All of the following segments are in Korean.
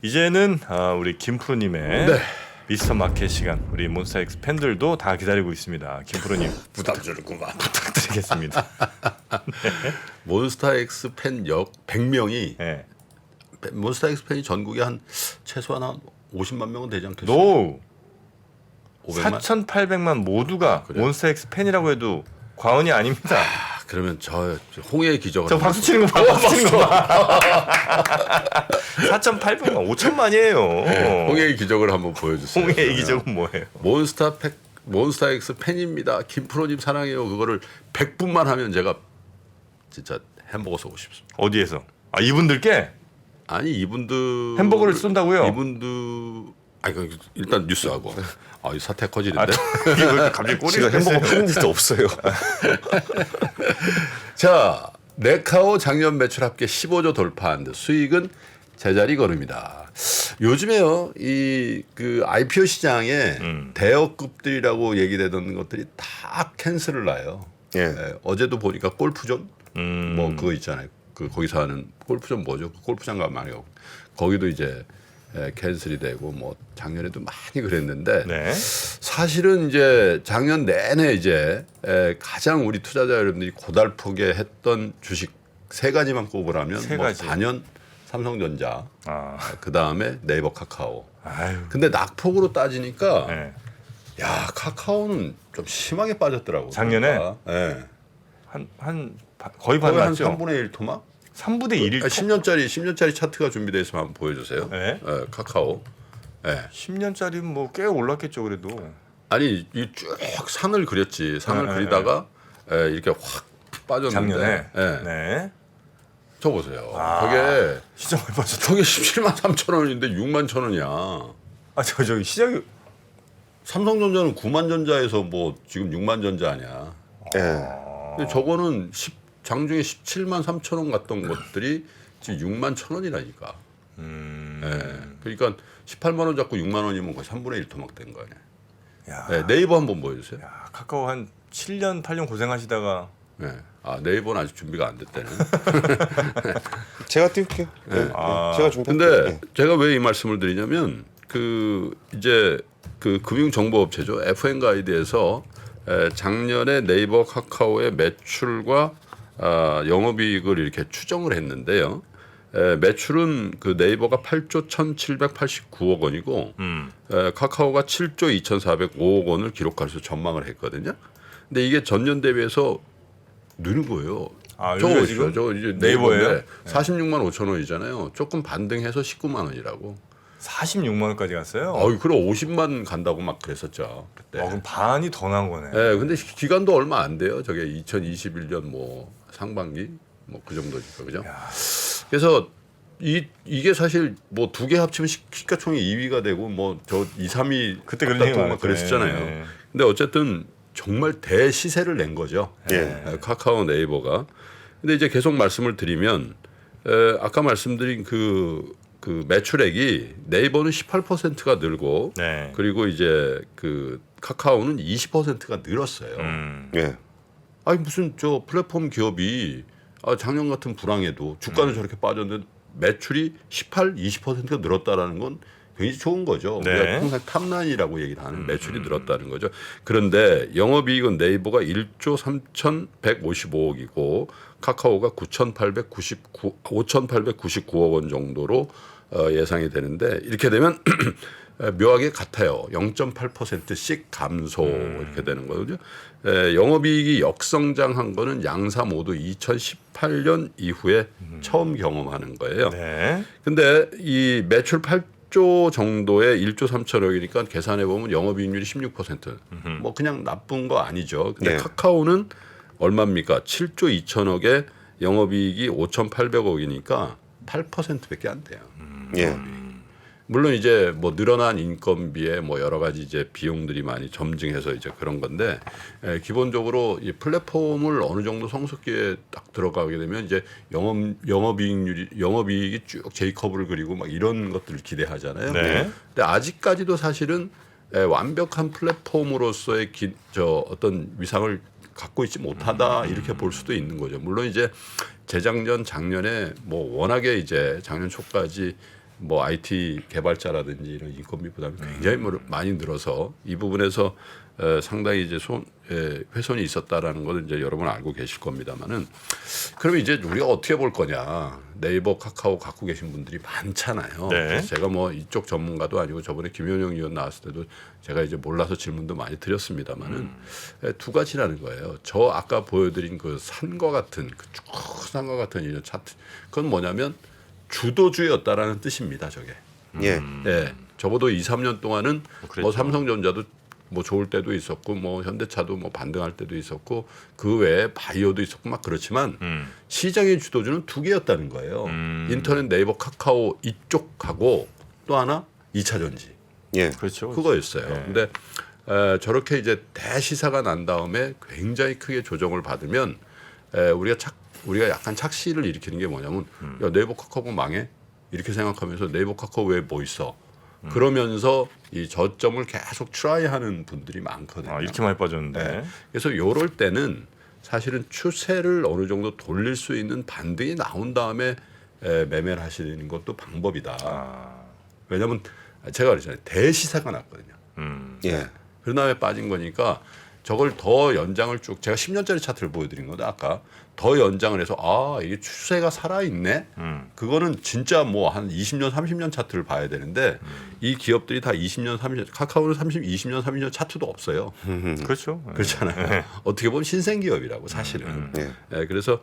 이제는 우리 김프로님의 네. 미스터 마켓 시간, 우리 몬스타엑스 팬들도 다 기다리고 있습니다. 김프로님 부담 주는구만. 부탁드리겠습니다. 몬스타엑스 팬 역 100명이 네. 몬스타엑스 팬이 전국에 한 최소한 한 50만 명은 되지 않겠어요? 노 500만? 4,800만 모두가 그래요? 몬스타엑스 팬이라고 해도 과언이 아닙니다. 그러면 저 홍해의 기적을 저 박수 치는 거 봐. 박수 치는 거 봐. 4,800만 5천만이에요. 홍해의 기적을 한번 보여주세요. 홍해의 기적은 뭐예요? 몬스타엑스 팬입니다. 김프로님 사랑해요. 그거를 100분만 하면 제가 진짜 햄버거 쏘고 싶습니다. 어디에서? 이분들께 아니 이분들 햄버거를 쏜다고요? 이분들 일단 뉴스하고 이 사태 커지는데. 이거 갑자기 꼬리가 지금 햄버거 파는 데도 없어요. 자, 네카오 작년 매출 합계 15조 돌파한 듯 수익은 제자리 걸음이다. 요즘에요, 그 IPO 시장에 대여급들이라고 얘기되던 것들이 다 캔슬을 나요. 예. 어제도 보니까 골프존, 뭐 그거 있잖아요. 거기서 하는 골프존 뭐죠? 그 골프장 가면 말이요. 거기도 이제 캔슬이 되고 뭐 작년에도 많이 그랬는데 네. 사실은 이제 작년 내내 이제 가장 우리 투자자 여러분들이 고달프게 했던 주식 세 가지만 꼽으라면 세 뭐 가지. 단연 삼성전자, 그 다음에 네이버 카카오. 아유. 근데 낙폭으로 따지니까 네. 야 카카오는 좀 심하게 빠졌더라고. 작년에? 네. 거의 반 거의 한 맞죠? 3분의 1 토막? 3분의 1일 10년짜리 차트가 준비되어 있으면 한번 보여주세요. 네. 카카오. 네. 10년짜리면 뭐 꽤 올랐겠죠 그래도. 아니 이 쭉 산을 그렸지. 산을 그리다가 이렇게 확 빠졌는데. 작년에. 예. 네. 저 보세요. 저게 시장 많이 빠졌다. 저게 17만 3천 원인데 6만 천 원이야. 저기 시장이 삼성전자는 9만 전자에서 뭐 지금 6만 전자 아니야. 예. 근데 저거는 장중에 17만 3천 원 갔던 것들이 지금 6만 천 원이라니까. 예. 그러니까 18만 원 잡고 6만 원이면 거의 3분의 1 토막 된 거 아니야. 야, 네, 네이버 한번 보여주세요. 카카오 한 7년 8년 고생하시다가 네. 네이버는 아직 준비가 안 됐다네. 제가 띄울게요. 예. 제가 준비할게요. 근데 예. 제가 왜 이 말씀을 드리냐면 이제 그 금융정보업체죠. FN가이드에서 작년에 네이버 카카오의 매출과 영업이익을 이렇게 추정을 했는데요. 매출은 그 네이버가 8조 1,789억 원이고 카카오가 7조 2,405억 원을 기록할 수 전망을 했거든요. 근데 이게 전년 대비해서 느는 거예요. 여기가 지금 저 이제 네이버예요? 네이버인데 46만 5천 원이잖아요. 조금 반등해서 19만 원이라고. 46만 원까지 갔어요. 그럼 50만 간다고 막 그랬었죠. 그때. 그럼 반이 더 난 거네. 네, 근데 기간도 얼마 안 돼요. 저게 2021년 뭐 상반기 뭐 그 정도니까 그죠? 그래서 이게 사실 뭐 두 개 합치면 시가총액 2위가 되고 뭐 저 2, 3위 그때 그런 얘기 막 그랬었잖아요. 네. 근데 어쨌든 정말 대시세를 낸 거죠. 예. 카카오 네이버가. 근데 이제 계속 말씀을 드리면 아까 말씀드린 그 매출액이 네이버는 18%가 늘고 네. 그리고 이제 그 카카오는 20%가 늘었어요. 예. 아니 무슨 저 플랫폼 기업이 작년 같은 불황에도 주가는 저렇게 빠졌는데 매출이 18, 20%가 늘었다라는 건 굉장히 좋은 거죠. 네. 우리가 항상 탑라인이라고 얘기를 하는 매출이 늘었다는 거죠. 그런데 영업이익은 네이버가 1조 3,155억이고 카카오가 5,899억 원 정도로 예상이 되는데 이렇게 되면 묘하게 같아요. 0.8%씩 감소 이렇게 되는 거거든요. 영업이익이 역성장한 거는 양사 모두 2018년 이후에 처음 경험하는 거예요. 네. 근데 이 매출 8조 정도의 1조 3천억이니까 계산해 보면 영업이익률이 16%. 뭐 그냥 나쁜 거 아니죠. 근데 네. 카카오는 얼마입니까? 7조 2천억에 영업이익이 5,800억이니까 8%밖에 안 돼요. 예. 물론 이제 뭐 늘어난 인건비에 뭐 여러 가지 이제 비용들이 많이 점증해서 이제 그런 건데 기본적으로 이 플랫폼을 어느 정도 성숙기에 딱 들어가게 되면 이제 영업이익이 쭉 J커브를 그리고 막 이런 것들을 기대하잖아요. 네. 근데 아직까지도 사실은 완벽한 플랫폼으로서의 어떤 위상을 갖고 있지 못하다 이렇게 볼 수도 있는 거죠. 물론 이제 재작년 작년에 뭐 워낙에 이제 작년 초까지 뭐 IT 개발자라든지 이런 인건비 부담이 굉장히 많이 늘어서 이 부분에서 상당히 이제 훼손이 있었다라는 것을 이제 여러분 알고 계실 겁니다만은 그러면 이제 우리가 어떻게 볼 거냐. 네이버, 카카오 갖고 계신 분들이 많잖아요. 네. 그래서 제가 뭐 이쪽 전문가도 아니고 저번에 김현영 의원 나왔을 때도 제가 이제 몰라서 질문도 많이 드렸습니다만은 두 가지라는 거예요. 저 아까 보여드린 그 산과 같은 그 쭉 산과 같은 이런 차트 그건 뭐냐면 주도주였다라는 뜻입니다. 저게. 예. 예. 적어도 2, 3년 동안은 그랬죠. 뭐 삼성전자도 뭐 좋을 때도 있었고 뭐 현대차도 뭐 반등할 때도 있었고 그 외에 바이오도 있었고 막 그렇지만 시장의 주도주는 두 개였다는 거예요. 인터넷, 네이버, 카카오 이쪽하고 또 하나 2차 전지. 예. 그렇죠. 그거였어요. 네. 근데 저렇게 이제 대시사가 난 다음에 굉장히 크게 조정을 받으면 우리가 약간 착시를 일으키는 게 뭐냐면 야, 네이버 카카오 망해 이렇게 생각하면서 네이버 카카오 왜 뭐 있어 그러면서 이 저점을 계속 트라이하는 분들이 많거든요. 아, 이렇게 많이 빠졌는데. 네. 그래서 요럴 때는 사실은 추세를 어느 정도 돌릴 수 있는 반등이 나온 다음에 매매를 하시는 것도 방법이다. 아, 왜냐하면 제가 그랬잖아요. 대시사가 났거든요. 예. 그 다음에 빠진 거니까 저걸 더 연장을 쭉 제가 10년짜리 차트를 보여드린 건데 아까 더 연장을 해서 아 이게 추세가 살아있네. 그거는 진짜 뭐 한 20년 30년 차트를 봐야 되는데 이 기업들이 다 20년 30년 카카오는 20년 30년 차트도 없어요. 그렇죠. 그렇잖아요. 어떻게 보면 신생 기업이라고 사실은. 예. 예, 그래서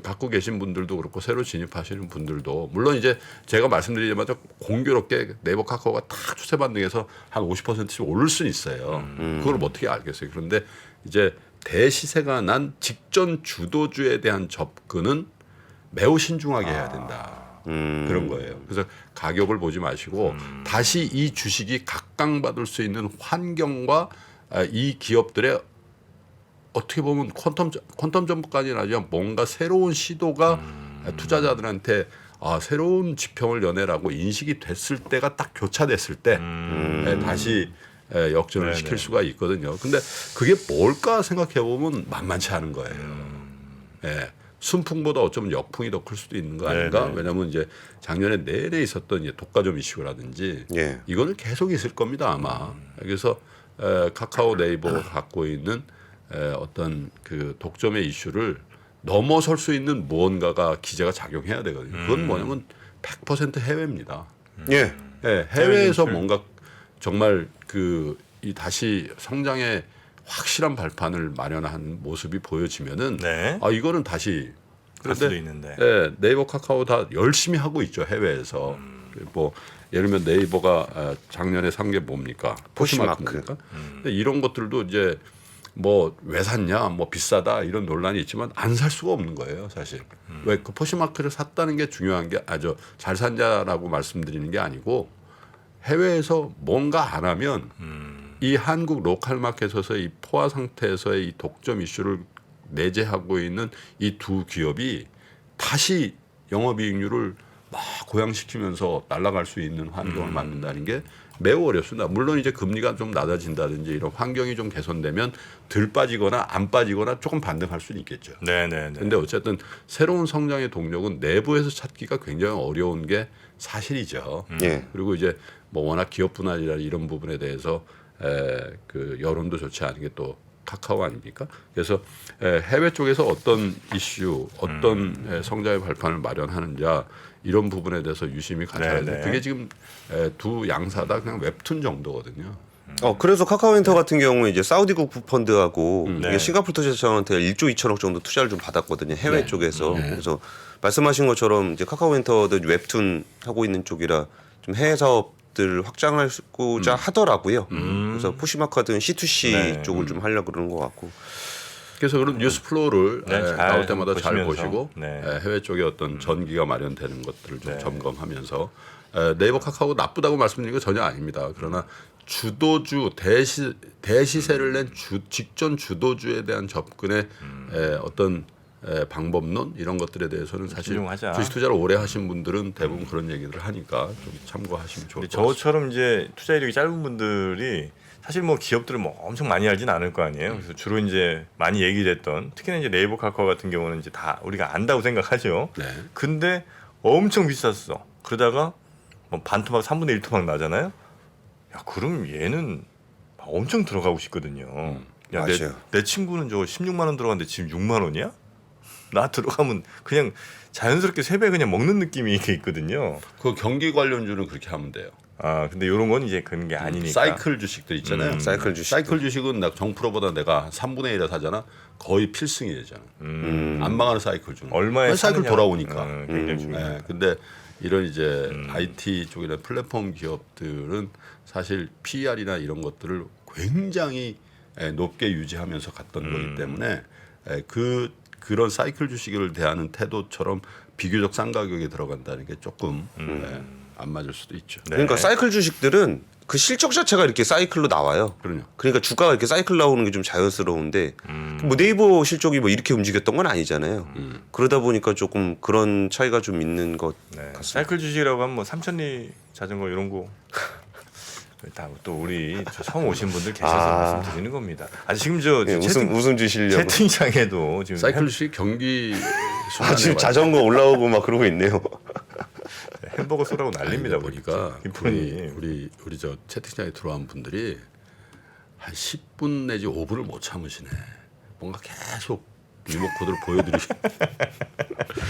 갖고 계신 분들도 그렇고 새로 진입하시는 분들도 물론 이제 제가 말씀드리자마자 공교롭게 네이버 카카오가 다 추세 반등해서 한 50%씩 오를 수는 있어요. 그걸 어떻게 알겠어요. 그런데 이제 대시세가 난 직전 주도주에 대한 접근은 매우 신중하게 해야 된다. 그런 거예요. 그래서 가격을 보지 마시고 다시 이 주식이 각광받을 수 있는 환경과 이 기업들의 어떻게 보면 퀀텀 점까지는 아니지만 뭔가 새로운 시도가 투자자들한테 새로운 지평을 연애라고 인식이 됐을 때가 딱 교차됐을 때 다시 역전을 네네. 시킬 수가 있거든요. 근데 그게 뭘까 생각해 보면 만만치 않은 거예요. 예. 순풍보다 어쩌면 역풍이 더 클 수도 있는 거 아닌가? 네네. 왜냐하면 이제 작년에 내내 있었던 이제 독과점 이슈라든지 예. 이거는 계속 있을 겁니다 아마. 그래서 카카오 네이버가 갖고 있는 어떤 그 독점의 이슈를 넘어설 수 있는 무언가가 기제가 작용해야 되거든요. 그건 뭐냐면 100% 해외입니다. 예. 예, 해외에서 뭔가 정말 이 다시 성장의 확실한 발판을 마련한 모습이 보여지면은 네. 이거는 다시 갈 수도 그런데 있는데. 네이버 카카오 다 열심히 하고 있죠 해외에서. 뭐 예를 들면 네이버가 작년에 산 게 뭡니까? 포시마크. 포시마크입니까? 근데 이런 것들도 이제 뭐 왜 샀냐, 뭐 비싸다 이런 논란이 있지만 안 살 수가 없는 거예요 사실. 왜 그 포시마크를 샀다는 게 중요한 게 아주 잘 샀냐라고 말씀드리는 게 아니고 해외에서 뭔가 안 하면 이 한국 로컬 마켓에서의 이 포화 상태에서의 이 독점 이슈를 내재하고 있는 이 두 기업이 다시 영업이익률을 막 고양시키면서 날아갈 수 있는 환경을 만든다는 게 매우 어렵습니다. 물론 이제 금리가 좀 낮아진다든지 이런 환경이 좀 개선되면 덜 빠지거나 안 빠지거나 조금 반등할 수는 있겠죠. 네네네. 근데 어쨌든 새로운 성장의 동력은 내부에서 찾기가 굉장히 어려운 게 사실이죠. 예. 그리고 이제 뭐 워낙 기업 분할이나 이런 부분에 대해서 그 여론도 좋지 않은 게 또 카카오 아닙니까? 그래서 해외 쪽에서 어떤 이슈, 어떤 성장의 발판을 마련하느냐 이런 부분에 대해서 유심히 가져야 네네. 돼. 그게 지금 두 양사다 그냥 웹툰 정도거든요. 그래서 카카오엔터 같은 경우에 이제 사우디 국부 펀드하고 네. 이게 싱가포르 투자자한테 1조 2천억 정도 투자를 좀 받았거든요. 해외 네. 쪽에서. 그래서 말씀하신 것처럼 이제 카카오엔터도 웹툰 하고 있는 쪽이라 좀 해외 사업들 확장하고자 하더라고요. 그래서 포시마카든 C2C 네. 쪽을 좀 하려고 그러는 것 같고. 그래서 그런 뉴스 플로우를 네, 잘 나올 때마다 잘 보시면서. 보시고 네. 해외 쪽에 어떤 전기가 마련되는 것들을 좀 네. 점검하면서 네이버 카카오 나쁘다고 말씀드리는 거 전혀 아닙니다. 그러나 주도주 대시세를 낸 직전 주도주에 대한 접근의 어떤 방법론 이런 것들에 대해서는 사실 신중하자. 주식 투자를 오래 하신 분들은 대부분 그런 얘기를 하니까 좀 참고하시면 좋을 근데 것 같습니다. 저처럼 이제 투자 이력이 짧은 분들이 사실 뭐 기업들을 뭐 엄청 많이 알진 않을 거 아니에요. 그래서 주로 이제 많이 얘기됐던 특히나 이제 네이버 카카오 같은 경우는 이제 다 우리가 안다고 생각하죠. 네. 근데 엄청 비쌌어. 그러다가 뭐 반토막 3분의 1토막 나잖아요. 야 그럼 얘는 엄청 들어가고 싶거든요. 야, 맞아요. 내 친구는 저거 16만 원 들어갔는데 지금 6만 원이야? 나 들어가면 그냥 자연스럽게 3배 그냥 먹는 느낌이 이렇게 있거든요. 그 경기 관련주는 그렇게 하면 돼요. 아 근데 이런 건 이제 그런 게 아니니까. 사이클 주식들 있잖아요. 사이클 주식. 사이클 주식은 나 정프로보다 내가 3분의 1에 사잖아. 거의 필승이 되잖아. 안 망하는 사이클 주는. 얼마에 사이클 사느냐. 돌아오니까. 굉장히 중요해요. 네, 근데 이런 이제 IT 쪽이나 플랫폼 기업들은 사실 PER이나 이런 것들을 굉장히 높게 유지하면서 갔던 거기 때문에 그런 사이클 주식을 대하는 태도처럼 비교적 싼 가격에 들어간다는 게 조금 안 맞을 수도 있죠. 네. 그러니까 사이클 주식들은 그 실적 자체가 이렇게 사이클로 나와요. 그럼요. 그러니까 주가가 이렇게 사이클 나오는 게 좀 자연스러운데 뭐 네이버 실적이 뭐 이렇게 움직였던 건 아니잖아요. 그러다 보니까 조금 그런 차이가 좀 있는 것 네. 같습니다. 사이클 주식이라고 하면 뭐 삼천리 자전거 이런 거. 다 또 우리 저 처음 오신 분들 계셔서 말씀드리는 겁니다. 아니 지금 저 예, 채팅, 웃음 주시려고. 채팅창에도 지금 사이클 주식 경기 아, 지금 자전거 올라오고 막 그러고 있네요. 햄버거 쏘라고 난립니다. 보니까 김프로님. 우리 저 채팅창에 들어온 분들이 한 10분 내지 5분을 못 참으시네. 뭔가 계속 리모 코드를 보여드리시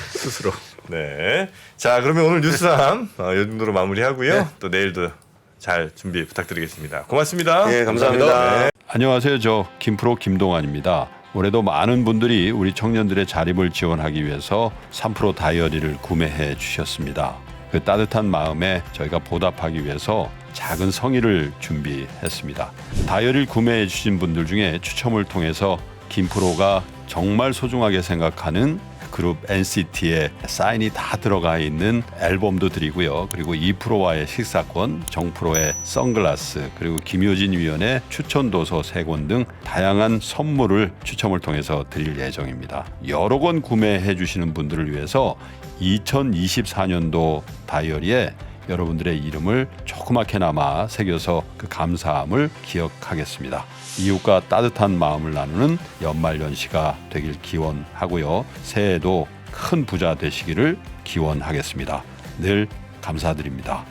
스스로. 네. 자 그러면 오늘 뉴스함 이 정도로 마무리하고요. 또 내일도 잘 준비 부탁드리겠습니다. 고맙습니다. 예, 감사합니다. 네. 안녕하세요. 저 김프로 김동환입니다. 올해도 많은 분들이 우리 청년들의 자립을 지원하기 위해서 3프로 다이어리를 구매해 주셨습니다. 그 따뜻한 마음에 저희가 보답하기 위해서 작은 성의를 준비했습니다. 다이어리를 구매해 주신 분들 중에 추첨을 통해서 김프로가 정말 소중하게 생각하는 그룹 NCT의 사인이 다 들어가 있는 앨범도 드리고요. 그리고 2프로와의 식사권, 정프로의 선글라스, 그리고 김효진 위원의 추천 도서 3권 등 다양한 선물을 추첨을 통해서 드릴 예정입니다. 여러 권 구매해 주시는 분들을 위해서 2024년도 다이어리에 여러분들의 이름을 조그맣게나마 새겨서 그 감사함을 기억하겠습니다. 이웃과 따뜻한 마음을 나누는 연말연시가 되길 기원하고요. 새해에도 큰 부자 되시기를 기원하겠습니다. 늘 감사드립니다.